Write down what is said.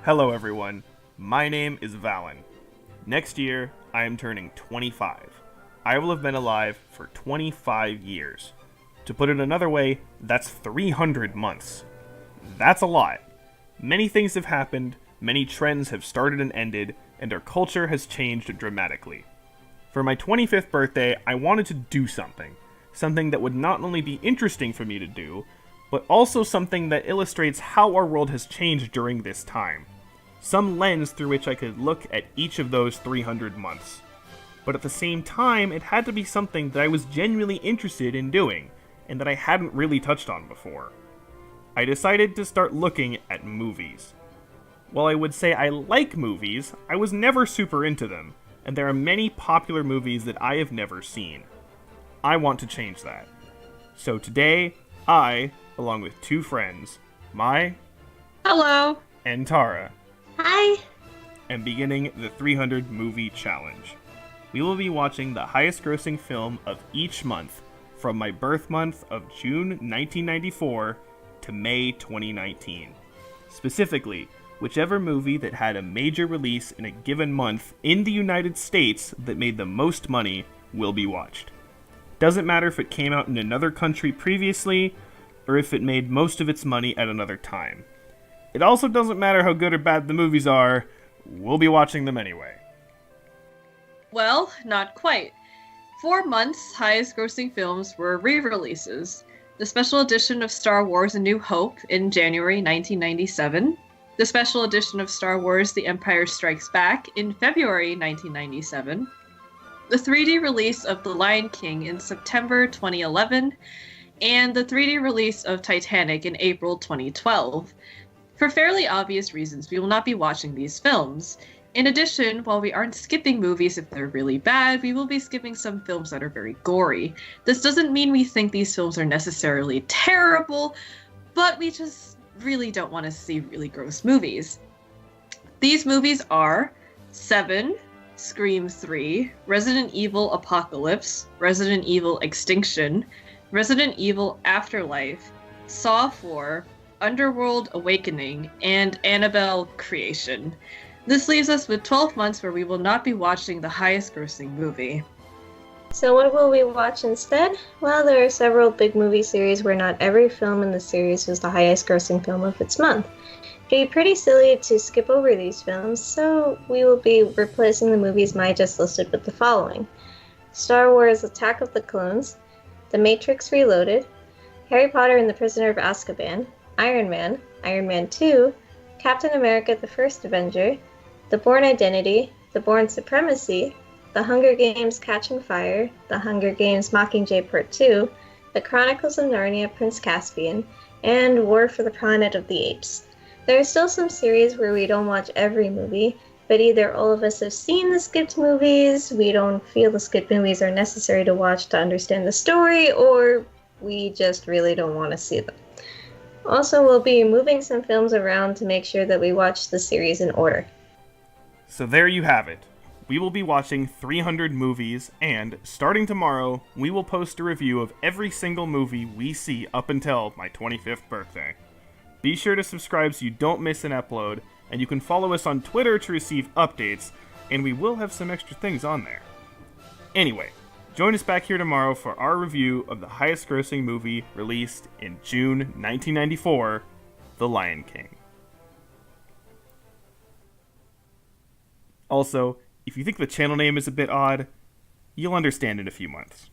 Hello, everyone. My name is Valen. Next year, I am turning 25. I will have been alive for 25 years. To put it another way, that's 300 months. That's a lot. Many things have happened, many trends have started and ended, and our culture has changed dramatically. For my 25th birthday, I wanted to do something. Something that would not only be interesting for me to do, but also something that illustrates how our world has changed during this time. Some lens through which I could look at each of those 300 months. But at the same time, it had to be something that I was genuinely interested in doing, and that I hadn't really touched on before. I decided to start looking at movies. While I would say I like movies, I was never super into them, and there are many popular movies that I have never seen. I want to change that. So today, I, along with two friends, Mai Hello. and Tara, Hi. am beginning the 300 Movie Challenge. We will be watching the highest grossing film of each month from my birth month of June 1994 to May 2019. Specifically, whichever movie that had a major release in a given month in the United States that made the most money will be watched. Doesn't matter if it came out in another country previously, or if it made most of its money at another time. It also doesn't matter how good or bad the movies are, we'll be watching them anyway. Well, not quite. 4 months' highest grossing films were re-releases. The special edition of Star Wars A New Hope in January 1997. The special edition of Star Wars The Empire Strikes Back in February 1997. The 3D release of The Lion King in September 2011. And the 3D release of Titanic in April 2012. For fairly obvious reasons, we will not be watching these films. In addition, while we aren't skipping movies if they're really bad, we will be skipping some films that are very gory. This doesn't mean we think these films are necessarily terrible, but we just really don't want to see really gross movies. These movies are Seven, Scream 3, Resident Evil Apocalypse, Resident Evil Extinction, Resident Evil Afterlife, Saw 4, Underworld Awakening, and Annabelle Creation. This leaves us with 12 months where we will not be watching the highest grossing movie. So what will we watch instead? Well, there are several big movie series where not every film in the series was the highest grossing film of its month. It'd be pretty silly to skip over these films, so we will be replacing the movies Mai just listed with the following. Star Wars Attack of the Clones, The Matrix Reloaded, Harry Potter and the Prisoner of Azkaban, Iron Man, Iron Man 2, Captain America the First Avenger, The Bourne Identity, The Bourne Supremacy, The Hunger Games Catching Fire, The Hunger Games Mockingjay Part 2, The Chronicles of Narnia Prince Caspian, and War for the Planet of the Apes. There are still some series where we don't watch every movie, but either all of us have seen the skipped movies, we don't feel the skipped movies are necessary to watch to understand the story, or we just really don't want to see them. Also, we'll be moving some films around to make sure that we watch the series in order. So there you have it. We will be watching 300 movies, and starting tomorrow, we will post a review of every single movie we see up until my 25th birthday. Be sure to subscribe so you don't miss an upload, and you can follow us on Twitter to receive updates, and we will have some extra things on there. Anyway, join us back here tomorrow for our review of the highest grossing movie released in June 1994, The Lion King. Also, if you think the channel name is a bit odd, you'll understand in a few months.